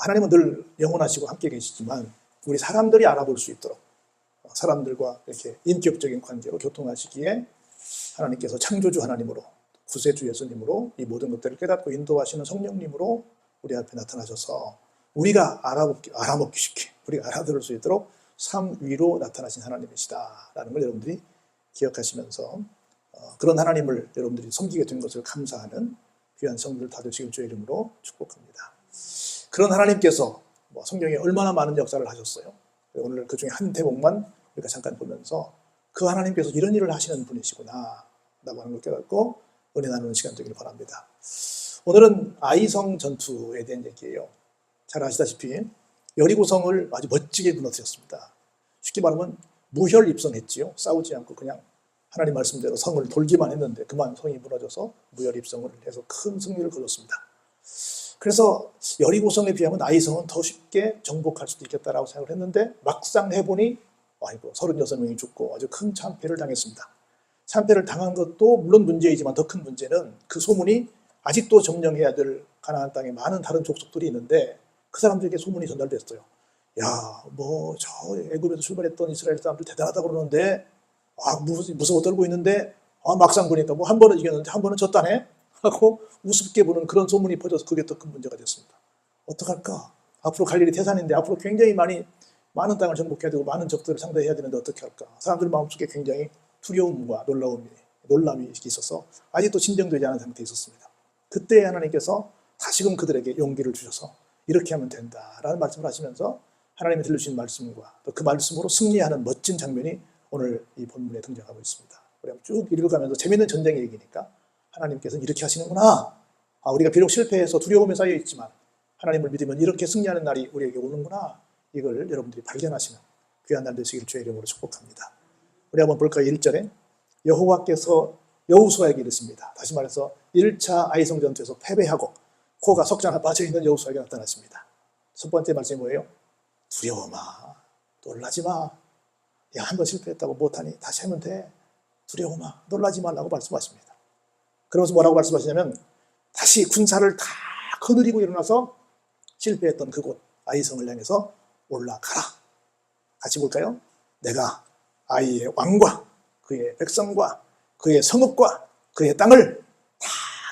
하나님은 늘 영원하시고 함께 계시지만 우리 사람들이 알아볼 수 있도록 사람들과 이렇게 인격적인 관계로 교통하시기에 하나님께서 창조주 하나님으로, 구세주 예수님으로 이 모든 것들을 깨닫고 인도하시는 성령님으로 우리 앞에 나타나셔서 우리가 알아먹기 쉽게, 우리가 알아들을 수 있도록 삶 위로 나타나신 하나님이시다라는 걸 여러분들이 기억하시면서 그런 하나님을 여러분들이 섬기게 된 것을 감사하는 귀한 성도들 다 되시길 주의 이름으로 축복합니다. 그런 하나님께서 성경에 얼마나 많은 역사를 하셨어요. 오늘 그 중에 한 대목만 우리가 잠깐 보면서 그 하나님께서 이런 일을 하시는 분이시구나 라고 하는 걸 깨닫고 은혜 나누는 시간 되기를 바랍니다. 오늘은 아이성 전투에 대한 얘기예요. 잘 아시다시피 여리고성을 아주 멋지게 무너뜨렸습니다. 쉽게 말하면 무혈입성했지요. 싸우지 않고 그냥 하나님 말씀대로 성을 돌기만 했는데 그만 성이 무너져서 무혈입성을 해서 큰 승리를 거뒀습니다. 그래서 여리고성에 비하면 아이성은 더 쉽게 정복할 수도 있겠다라고 생각을 했는데 막상 해보니 36명이 죽고 아주 큰 참패를 당했습니다. 참패를 당한 것도 물론 문제이지만 더 큰 문제는 그 소문이 아직도 점령해야 될 가나안 땅에 많은 다른 족속들이 있는데 그 사람들에게 소문이 전달됐어요. 야, 저 애굽에서 출발했던 이스라엘 사람들 대단하다고 그러는데 무서워 떨고 있는데 막상 보니까 한 번은 이겼는데 한 번은 졌다네 하고 우습게 보는 그런 소문이 퍼져서 그게 더 큰 문제가 됐습니다. 어떡할까? 앞으로 갈 일이 태산인데 앞으로 굉장히 많은 땅을 정복해야 되고 많은 적들을 상대해야 되는데 어떻게 할까? 사람들 마음속에 굉장히 두려움과 놀람이 있어서 아직도 진정되지 않은 상태에 있었습니다. 그때 하나님께서 다시금 그들에게 용기를 주셔서 이렇게 하면 된다라는 말씀을 하시면서 하나님이 들려주신 말씀과 또 그 말씀으로 승리하는 멋진 장면이 오늘 이 본문에 등장하고 있습니다. 우리가 쭉 읽어가면서 재밌는 전쟁 얘기니까 하나님께서는 이렇게 하시는구나. 우리가 비록 실패해서 두려움에 쌓여 있지만 하나님을 믿으면 이렇게 승리하는 날이 우리에게 오는구나. 이걸 여러분들이 발견하시는 귀한 날 되시길 주의 이름으로 축복합니다. 우리 한번 볼까요? 1절에 여호와께서 여호수아에게 이르십니다. 다시 말해서 1차 아이성 전투에서 패배하고 코가 석자 하나 빠져있는 여호수아에게 나타났습니다. 첫 번째 말씀이 뭐예요? 두려워 마. 놀라지 마. 야, 한번 실패했다고 못하니 다시 하면 돼. 두려워 마. 놀라지 말라고 말씀하십니다. 그러면서 뭐라고 말씀하시냐면 다시 군사를 다 거느리고 일어나서 실패했던 그곳 아이성을 향해서 올라가라. 같이 볼까요? 내가 아이의 왕과 그의 백성과 그의 성읍과 그의 땅을 다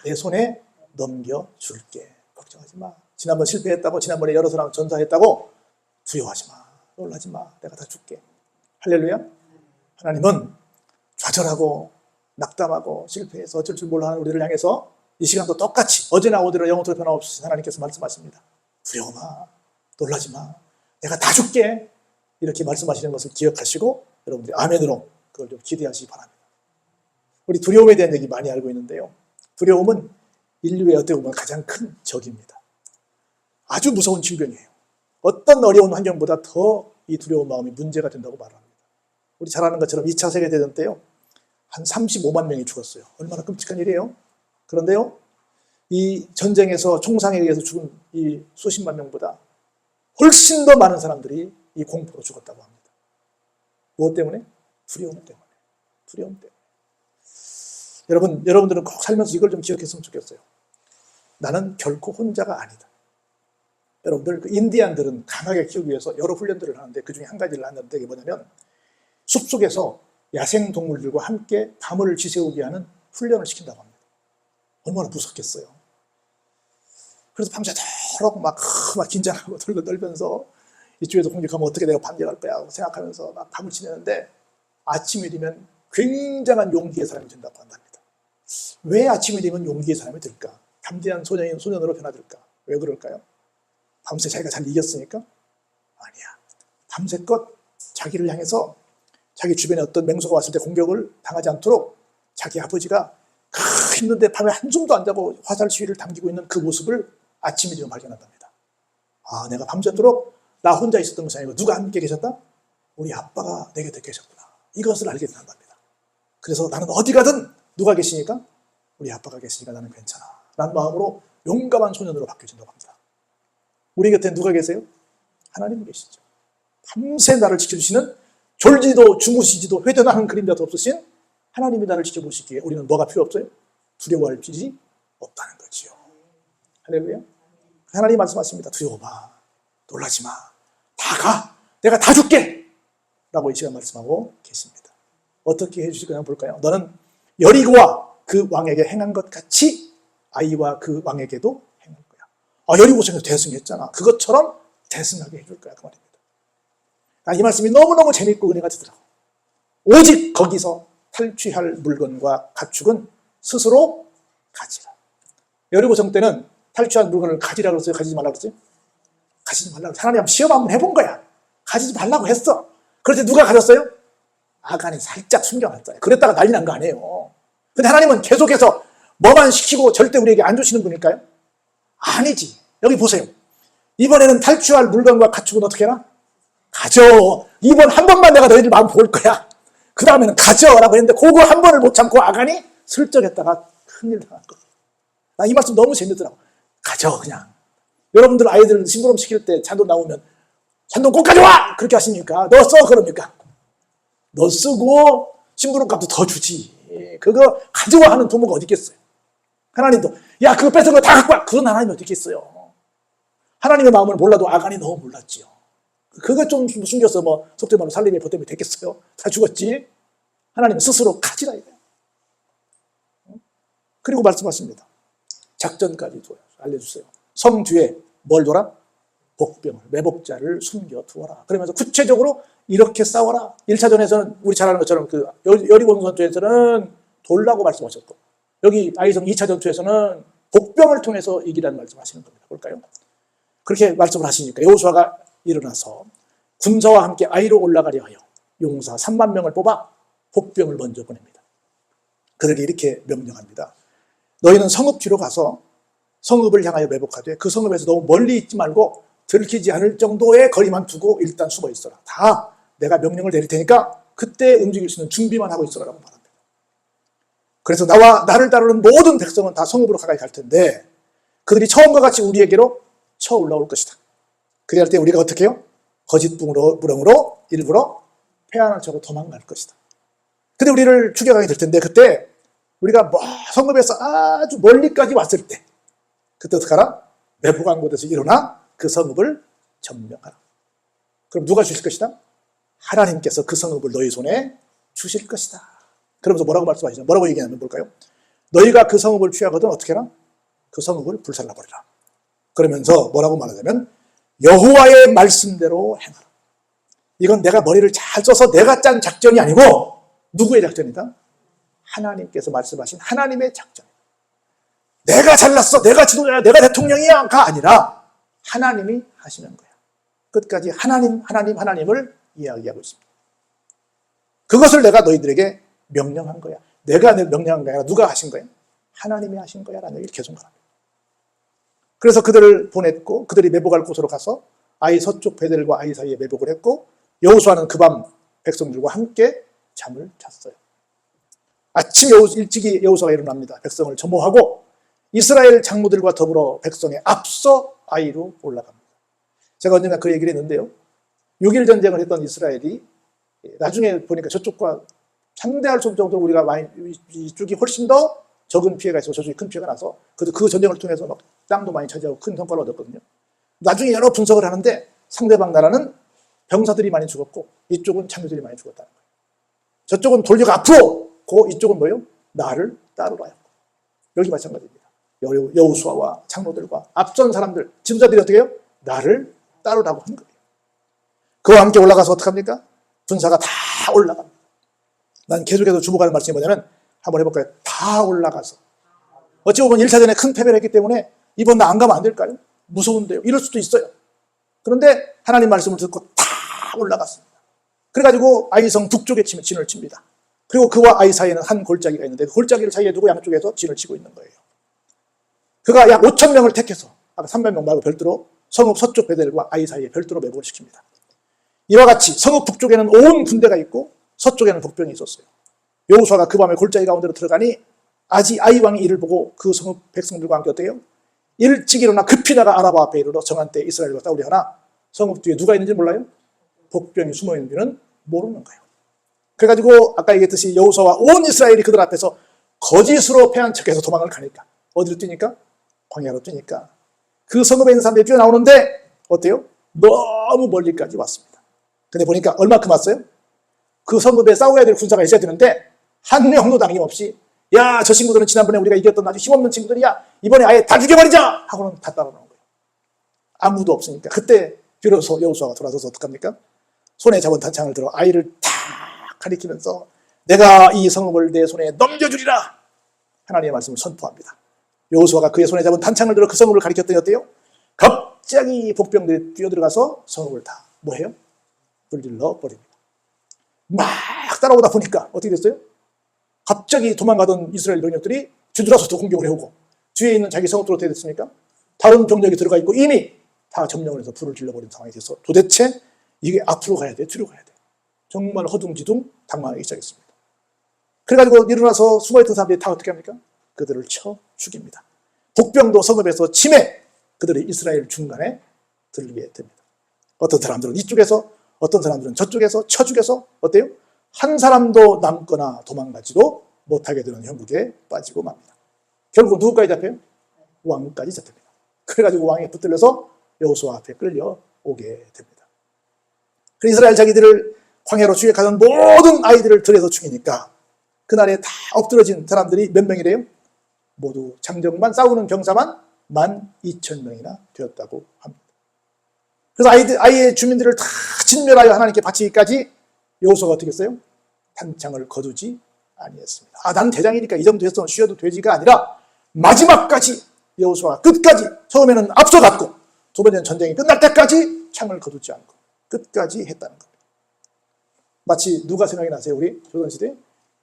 내 손에 넘겨줄게. 걱정하지 마. 지난번 실패했다고, 지난번에 여러 사람 전사했다고 두려워하지 마. 놀라지 마. 내가 다 줄게. 할렐루야. 하나님은 좌절하고 낙담하고 실패해서 어쩔 줄 몰라 하는 우리를 향해서 이 시간도 똑같이 어제나 오늘이나 영원토록 변함없으신 하나님께서 말씀하십니다. 두려워 마. 놀라지 마. 내가 다 줄게. 이렇게 말씀하시는 것을 기억하시고 여러분들이 아멘으로 그걸 좀 기대하시기 바랍니다. 우리 두려움에 대한 얘기 많이 알고 있는데요. 두려움은 인류의 어떻게 보면 가장 큰 적입니다. 아주 무서운 질병이에요. 어떤 어려운 환경보다 더 이 두려운 마음이 문제가 된다고 말합니다. 우리 잘 아는 것처럼 2차 세계대전 때요. 한 35만 명이 죽었어요. 얼마나 끔찍한 일이에요. 그런데요. 이 전쟁에서 총상에 의해서 죽은 이 수십만 명보다 훨씬 더 많은 사람들이 이 공포로 죽었다고 합니다. 무엇 때문에? 두려움 때문에. 두려움 때문에. 여러분들은 꼭 살면서 이걸 좀 기억했으면 좋겠어요. 나는 결코 혼자가 아니다. 여러분들, 그 인디안들은 강하게 키우기 위해서 여러 훈련들을 하는데 그 중에 한 가지를 하는데 그게 뭐냐면 숲속에서 야생동물들과 함께 밤을 지새우게 하는 훈련을 시킨다고 합니다. 얼마나 무섭겠어요. 그래서 밤새도록 막 긴장하고 떨면서 이쪽에서 공격하면 어떻게 내가 반격할 거야 생각하면서 막 밤을 지내는데 아침이 되면 굉장한 용기의 사람이 된다고 한답니다. 왜 아침이 되면 용기의 사람이 될까? 담대한 소년으로 변화될까? 왜 그럴까요? 밤새 자기가 잘 이겼으니까? 아니야. 밤새껏 자기를 향해서 자기 주변에 어떤 맹수가 왔을 때 공격을 당하지 않도록 자기 아버지가 힘든데 밤에 한숨도 안 자고 화살 시위를 당기고 있는 그 모습을 아침이 되면 발견한답니다. 내가 밤새도록 나 혼자 있었던 것이 아니고 누가 함께 계셨다? 우리 아빠가 내 곁에 계셨구나. 이것을 알게 된답니다. 그래서 나는 어디 가든 누가 계시니까? 우리 아빠가 계시니까 나는 괜찮아. 라는 마음으로 용감한 소년으로 바뀌어진다고 합니다. 우리 곁에 누가 계세요? 하나님이 계시죠. 밤새 나를 지켜주시는 졸지도 주무시지도 회전하는 그림자도 없으신 하나님이 나를 지켜보시기에 우리는 뭐가 필요 없어요? 두려워할 필요이 없다는 거지요. 할렐루야. 하나님 말씀하십니다. 두려워 마. 놀라지 마. 다 가. 내가 다 줄게. 라고 이 시간 말씀하고 계십니다. 어떻게 해주실 거냐 볼까요? 너는 여리고와 그 왕에게 행한 것 같이 아이와 그 왕에게도 행할 거야. 여리고성에서 대승했잖아. 그것처럼 대승하게 해줄 거야. 그 말입니다. 이 말씀이 너무너무 재밌고 은혜가 되더라고. 오직 거기서 탈취할 물건과 가축은 스스로 가지라. 여리고성 때는 탈취한 물건을 가지라고 했어요? 가지지 말라고 했어요? 가지지 말라고. 하나님 시험 한번 해본 거야. 가지지 말라고 했어. 그런데 누가 가졌어요? 아간이 살짝 숨겨놨어요. 그랬다가 난리 난 거 아니에요. 근데 하나님은 계속해서 뭐만 시키고 절대 우리에게 안 주시는 분일까요? 아니지. 여기 보세요. 이번에는 탈취할 물건과 가축은 어떻게 해라? 가져. 이번 한 번만 내가 너희들 마음 볼 거야. 그 다음에는 가져라고 했는데 그거 한 번을 못 참고 아간이 슬쩍 했다가 큰일 당한 거예요. 나 이 말씀 너무 재밌더라고. 가져 그냥. 여러분들 아이들 심부름 시킬 때 잔돈 나오면 잔돈 꼭 가져와! 그렇게 하십니까? 너 써 그럽니까? 너 쓰고 심부름 값도 더 주지. 그거 가져와 하는 부모가 어디 있겠어요? 하나님도 야 그거 뺏은 거 다 갖고 와. 그런 하나님이 어디 있겠어요? 하나님의 마음을 몰라도 아간이 너무 몰랐지요. 그거 좀 숨겨서 뭐 속된 말로 살림에 보탬이 됐겠어요? 다 죽었지. 하나님은 스스로 가지라 이거예요. 그리고 말씀하십니다. 작전까지 알려주세요. 성 뒤에 뭘 둬라? 복병을, 매복자를 숨겨두어라. 그러면서 구체적으로 이렇게 싸워라. 1차전에서는 우리 잘 아는 것처럼 그 여리고 전투에서는 돌라고 말씀하셨고, 여기 아이성 2차 전투에서는 복병을 통해서 이기라는 말씀하시는 겁니다. 볼까요? 그렇게 말씀을 하시니까 여호수아가 일어나서 군사와 함께 아이로 올라가려 하여 용사 3만 명을 뽑아 복병을 먼저 보냅니다. 그들에게 이렇게 명령합니다. 너희는 성읍 뒤로 가서 성읍을 향하여 매복하되 그 성읍에서 너무 멀리 있지 말고 들키지 않을 정도의 거리만 두고 일단 숨어 있어라. 다 내가 명령을 내릴 테니까 그때 움직일 수 있는 준비만 하고 있어라라고 말합니다. 그래서 나를 따르는 모든 백성은 다 성읍으로 가까이 갈 텐데 그들이 처음과 같이 우리에게로 쳐 올라올 것이다. 그래야 할 때 우리가 어떻게 해요? 거짓 무령으로 일부러 패안을 쳐고 도망갈 것이다. 근데 우리를 죽여가게 될 텐데 그때 우리가 성읍에서 아주 멀리까지 왔을 때 그때 어떻게 하라? 매복한 곳에서 일어나 그 성읍을 점령하라. 그럼 누가 주실 것이다? 하나님께서 그 성읍을 너희 손에 주실 것이다. 그러면서 뭐라고 말씀하시죠? 뭐라고 얘기하면 볼까요? 너희가 그 성읍을 취하거든 어떻게 해라? 그 성읍을 불살라버리라. 그러면서 뭐라고 말하냐면 여호와의 말씀대로 행하라. 이건 내가 머리를 잘 써서 내가 짠 작전이 아니고 누구의 작전이다? 하나님께서 말씀하신 하나님의 작전. 내가 잘났어, 내가 지도자야, 내가 대통령이야가 아니라 하나님이 하시는 거야. 끝까지 하나님을 이야기하고 있습니다. 그것을 내가 너희들에게 명령한 거야. 내가 명령한 게 아니라 누가 하신 거야? 하나님이 하신 거야 라는 얘기를 계속 말합니다. 그래서 그들을 보냈고 그들이 매복할 곳으로 가서 아이 서쪽 베델과 아이 사이에 매복을 했고 여호수아는 그 밤 백성들과 함께 잠을 잤어요. 아침 일찍이 여호수아가 일어납니다. 백성을 점호하고 이스라엘 장로들과 더불어 백성에 앞서 아이로 올라갑니다. 제가 언젠가 그 얘기를 했는데요. 6.1 전쟁을 했던 이스라엘이 나중에 보니까 저쪽과 상대할 수 없을 정도로 우리가 이쪽이 훨씬 더 적은 피해가 있고 저쪽이 큰 피해가 나서 그 전쟁을 통해서 막 땅도 많이 차지하고 큰 성과를 얻었거든요. 나중에 여러 분석을 하는데 상대방 나라는 병사들이 많이 죽었고 이쪽은 장교들이 많이 죽었다는 거예요. 저쪽은 돌려가 앞으로 고 이쪽은 뭐예요? 나를 따르라 했고 여기 마찬가지입니다. 여호수아와 장로들과 앞선 사람들 지도자들이 어떻게 해요? 나를 따르라고 한 거예요. 그와 함께 올라가서 어떻게 합니까? 군사가 다 올라갑니다. 난 계속해서 주목하는 말씀이 뭐냐면 한번 해볼까요? 다 올라가서 어찌 보면 1차전에 큰 패배를 했기 때문에 이번 나 안 가면 안 될까요? 무서운데요. 이럴 수도 있어요. 그런데 하나님 말씀을 듣고 다 올라갔습니다. 그래가지고 아이성 북쪽에 진을 칩니다. 그리고 그와 아이 사이에는 한 골짜기가 있는데 그 골짜기를 사이에 두고 양쪽에서 진을 치고 있는 거예요. 그가 약 5천 명을 택해서 아까 300명 말고 별도로 성읍 서쪽 베델과 아이 사이에 별도로 매복을 시킵니다. 이와 같이 성읍 북쪽에는 온 군대가 있고 서쪽에는 복병이 있었어요. 여호수아가 그 밤에 골짜기 가운데로 들어가니 아이 왕이 이를 보고 그 성읍 백성들과 함께 어때요? 일찍 일어나 급히 나가 아라바 앞에 이르러 정한 때 이스라엘과 싸우려 하나 성읍 뒤에 누가 있는지 몰라요? 복병이 숨어 있는지는 모르는 거예요. 그래가지고 아까 얘기했듯이 여호수아와 온 이스라엘이 그들 앞에서 거짓으로 패한 척해서 도망을 가니까 어디로 뛰니까? 광야로 뛰니까 그 성읍에 있는 사람들이 뛰어나오는데 어때요? 너무 멀리까지 왔습니다. 근데 보니까 얼마큼 왔어요? 그 성읍에 싸워야 될 군사가 있어야 되는데 한 명도 남김없이 야, 저 친구들은 지난번에 우리가 이겼던 아주 힘없는 친구들이야. 이번에 아예 다 죽여버리자! 하고는 다 따라오는 거예요. 아무도 없으니까. 그때 비로소 여호수아가 돌아서서 어떡합니까? 손에 잡은 단창을 들어 아이를 탁 가리키면서 내가 이 성읍을 내 손에 넘겨주리라! 하나님의 말씀을 선포합니다. 여호수아가 그의 손에 잡은 단창을 들어 그 성읍을 가리켰더니 어때요? 갑자기 복병들이 뛰어들어가서 성읍을 다 뭐해요? 불질러 버립니다. 막 따라오다 보니까 어떻게 됐어요? 갑자기 도망가던 이스라엘 병력들이 뒤돌아서 또 공격을 해오고 뒤에 있는 자기 성읍도 어떻게 됐습니까? 다른 병력이 들어가 있고 이미 다 점령을 해서 불을 질러버린 상황이 돼서 도대체 이게 앞으로 가야 돼? 뒤로 가야 돼? 정말 허둥지둥 당황하기 시작했습니다. 그래가지고 일어나서 숨어있던 사람들이 다 어떻게 합니까? 그들을 쳐 죽입니다. 복병도 성읍에서 침해 그들이 이스라엘 중간에 들게 됩니다. 어떤 사람들은 이쪽에서 어떤 사람들은 저쪽에서 쳐 죽여서 어때요? 한 사람도 남거나 도망가지도 못하게 되는 형국에 빠지고 맙니다. 결국 누구까지 잡혀요? 왕까지 잡힙니다. 그래가지고 왕에 붙들려서 여호수아 앞에 끌려오게 됩니다. 그 이스라엘 자기들을 광야로 추격하던 모든 아이들을 들여서 죽이니까 그날에 다 엎드러진 사람들이 몇 명이래요? 모두 장정만 싸우는 병사만 12,000명이나 되었다고 합니다. 그래서 아이의 주민들을 다 진멸하여 하나님께 바치기까지 여호수아가 어떻게 했어요? 단창을 거두지 아니했습니다. 나는 대장이니까 이 정도 했으면 쉬어도 되지가 아니라 마지막까지 여호수아가 끝까지 처음에는 앞서갔고 두 번째는 전쟁이 끝날 때까지 창을 거두지 않고 끝까지 했다는 겁니다. 마치 누가 생각이 나세요? 우리 조선시대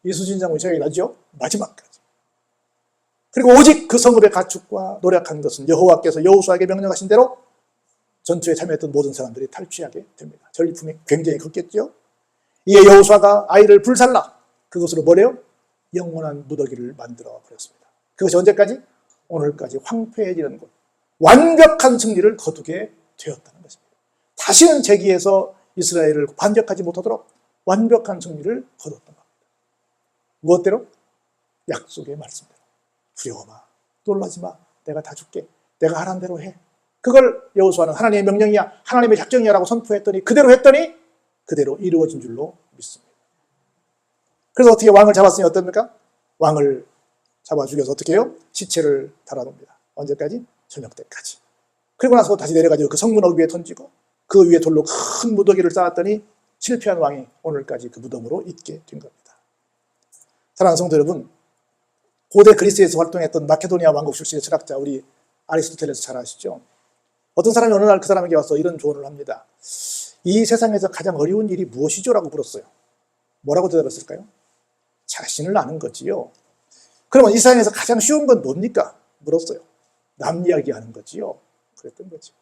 이수진 장군이 생각이 나죠? 마지막까지. 그리고 오직 그 성읍의 가축과 노력한 것은 여호와께서 여호수아에게 명령하신 대로 전투에 참여했던 모든 사람들이 탈취하게 됩니다. 전리품이 굉장히 컸겠죠. 이에 여호수아가 아이를 불살라 그것으로 뭐래요? 영원한 무더기를 만들어 버렸습니다. 그것이 언제까지? 오늘까지 황폐해지는 것, 완벽한 승리를 거두게 되었다는 것입니다. 다시는 재기에서 이스라엘을 반격하지 못하도록 완벽한 승리를 거뒀던 겁니다. 무엇대로? 약속의 말씀대로. 두려워 마, 놀라지 마, 내가 다 줄게, 내가 하라는 대로 해. 그걸 여호수아는 하나님의 명령이야, 하나님의 작정이야 라고 선포했더니 그대로 했더니 그대로 이루어진 줄로 믿습니다. 그래서 어떻게 왕을 잡았으니 어떻습니까? 왕을 잡아 죽여서 어떻게 해요? 시체를 달아놓습니다. 언제까지? 저녁 때까지. 그리고 나서 다시 내려가지고 그 성문역 위에 던지고 그 위에 돌로 큰 무더기를 쌓았더니 실패한 왕이 오늘까지 그 무덤으로 있게 된 겁니다. 사랑하는 성도 여러분, 고대 그리스에서 활동했던 마케도니아 왕국 출신의 철학자 우리 아리스토텔레스 잘 아시죠? 어떤 사람이 어느 날 그 사람에게 와서 이런 조언을 합니다. 이 세상에서 가장 어려운 일이 무엇이죠? 라고 물었어요. 뭐라고 대답했을까요? 자신을 아는 거지요. 그러면 이 세상에서 가장 쉬운 건 뭡니까? 물었어요. 남 이야기하는 거지요. 그랬던 거죠.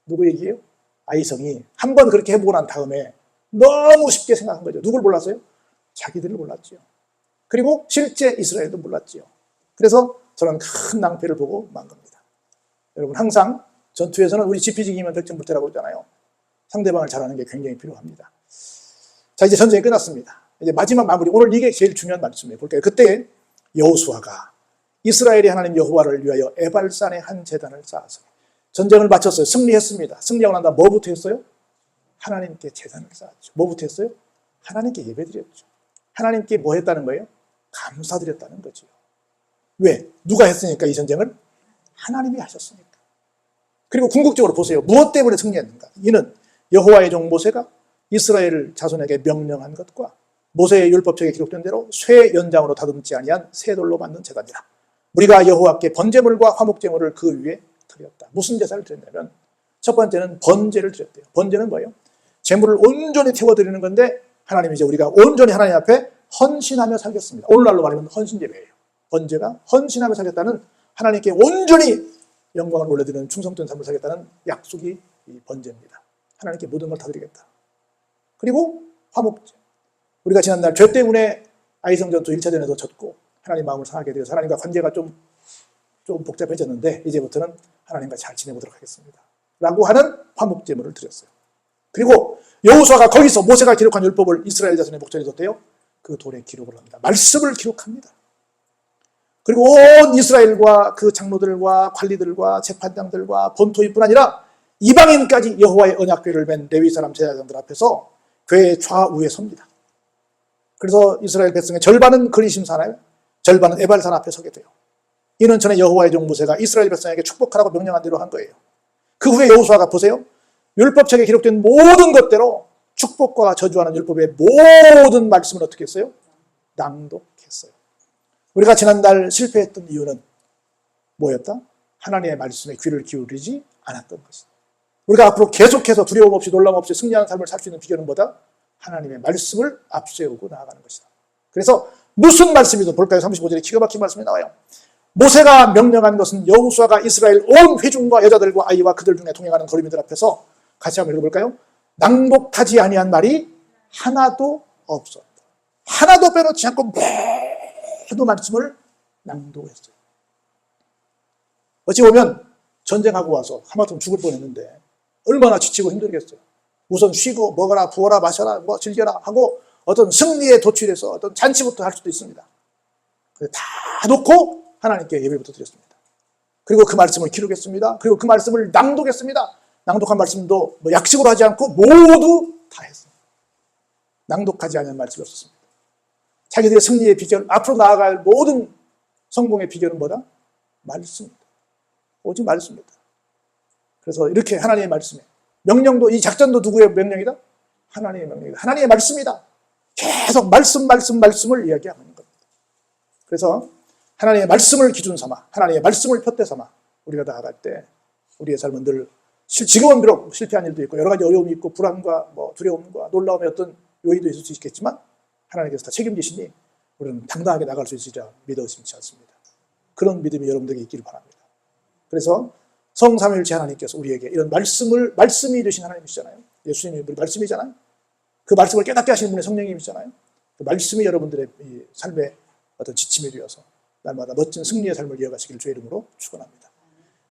누구 얘기예요? 아이성이 한 번 그렇게 해보고 난 다음에 너무 쉽게 생각한 거죠. 누굴 몰랐어요? 자기들을 몰랐죠. 그리고 실제 이스라엘도 몰랐죠. 그래서 저는 큰 낭패를 보고 만 겁니다. 여러분 항상 전투에서는 우리 지피지기면 백전불태라고 그러잖아요. 상대방을 잘 아는 게 굉장히 필요합니다. 자, 이제 전쟁이 끝났습니다. 이제 마지막 마무리, 오늘 이게 제일 중요한 말씀이에요. 볼게요. 그때 여호수아가 이스라엘의 하나님 여호와를 위하여 에발산에 한 제단을 쌓아서 전쟁을 마쳤어요. 승리했습니다. 승리하고 난 다음 뭐부터 했어요? 하나님께 제단을 쌓았죠. 뭐부터 했어요? 하나님께 예배드렸죠. 하나님께 뭐 했다는 거예요? 감사드렸다는 거죠. 왜? 누가 했으니까 이 전쟁을? 하나님이 하셨으니까. 그리고 궁극적으로 보세요. 무엇 때문에 승리했는가? 이는 여호와의 종 모세가 이스라엘 자손에게 명령한 것과 모세의 율법책에 기록된 대로 쇠 연장으로 다듬지 아니한 새 돌로 만든 제단이라. 우리가 여호와께 번제물과 화목제물을 그 위에 드렸다. 무슨 제사를 드렸냐면 첫 번째는 번제를 드렸대요. 번제는 뭐예요? 제물을 온전히 태워드리는 건데 하나님이 이제 우리가 온전히 하나님 앞에 헌신하며 살겠습니다. 오늘날로 말하면 헌신예배예요. 번제가 헌신하며 살겠다는 하나님께 온전히 영광을 올려드리는 충성된 삶을 살겠다는 약속이 이 번제입니다. 하나님께 모든 걸 다 드리겠다. 그리고 화목제. 우리가 지난날 죄 때문에 아이성 전투 1차전에서 졌고 하나님 마음을 상하게 되어서 하나님과 관계가 좀 복잡해졌는데 이제부터는 하나님과 잘 지내보도록 하겠습니다. 라고 하는 화목제물을 드렸어요. 그리고 여호수아가 거기서 모세가 기록한 율법을 이스라엘 자손의 목전에 뒀대요. 그 돌에 기록을 합니다. 말씀을 기록합니다. 그리고 온 이스라엘과 그 장로들과 관리들과 재판장들과 본토일뿐 아니라 이방인까지 여호와의 언약궤를 맨 레위 사람 제사장들 앞에서 궤의 좌우에 섭니다. 그래서 이스라엘 백성의 절반은 그리심산에, 절반은 에발산 앞에 서게 돼요. 이는 전에 여호와의 종 모세가 이스라엘 백성에게 축복하라고 명령한 대로 한 거예요. 그 후에 여호수아가 보세요. 율법책에 기록된 모든 것대로 축복과 저주하는 율법의 모든 말씀을 어떻게 했어요? 낭독했어요. 우리가 지난달 실패했던 이유는 뭐였다? 하나님의 말씀에 귀를 기울이지 않았던 것이다. 우리가 앞으로 계속해서 두려움 없이 놀람 없이 승리하는 삶을 살 수 있는 비결은 뭐다? 하나님의 말씀을 앞세우고 나아가는 것이다. 그래서 무슨 말씀이든 볼까요? 35절에 기가 막힌 말씀이 나와요. 모세가 명령한 것은 여호수아가 이스라엘 온 회중과 여자들과 아이와 그들 중에 동행하는 거류민들 앞에서 같이 한번 읽어볼까요? 낭독하지 아니한 말이 하나도 없었다. 하나도 빼놓지 않고 모두 말씀을 낭독했어요. 어찌 보면 전쟁하고 와서 하마터면 죽을 뻔했는데 얼마나 지치고 힘들겠어요. 우선 쉬고 먹어라 부어라 마셔라 뭐 즐겨라 하고 어떤 승리에 도취해서 어떤 잔치부터 할 수도 있습니다. 다 놓고 하나님께 예배부터 드렸습니다. 그리고 그 말씀을 기록했습니다. 그리고 그 말씀을 낭독했습니다. 낭독한 말씀도 뭐 약식으로 하지 않고 모두 다 했습니다. 낭독하지 않은 말씀이 없었습니다. 자기들의 승리의 비결, 앞으로 나아갈 모든 성공의 비결은 뭐다? 말씀입니다. 오직 말씀입니다. 그래서 이렇게 하나님의 말씀에 명령도, 이 작전도 누구의 명령이다? 하나님의 명령이다. 하나님의 말씀이다. 계속 말씀을 이야기하는 겁니다. 그래서 하나님의 말씀을 기준 삼아, 하나님의 말씀을 푯대 삼아 우리가 나아갈 때 우리의 삶은 늘 지금은 비록 실패한 일도 있고 여러 가지 어려움이 있고 불안과 두려움과 놀라움의 어떤 요인도 있을 수 있겠지만 하나님께서 다 책임지시니 우리는 당당하게 나갈 수 있으리라 믿어 의심치 않습니다. 그런 믿음이 여러분들에게 있기를 바랍니다. 그래서 성삼위일체 하나님께서 우리에게 이런 말씀이 되신 하나님이시잖아요. 예수님이 우리 말씀이잖아요. 그 말씀을 깨닫게 하시는 분의 성령님이시잖아요. 그 말씀이 여러분들의 이 삶의 어떤 지침이 되어서 날마다 멋진 승리의 삶을 이어가시기를 주의 이름으로 축원합니다.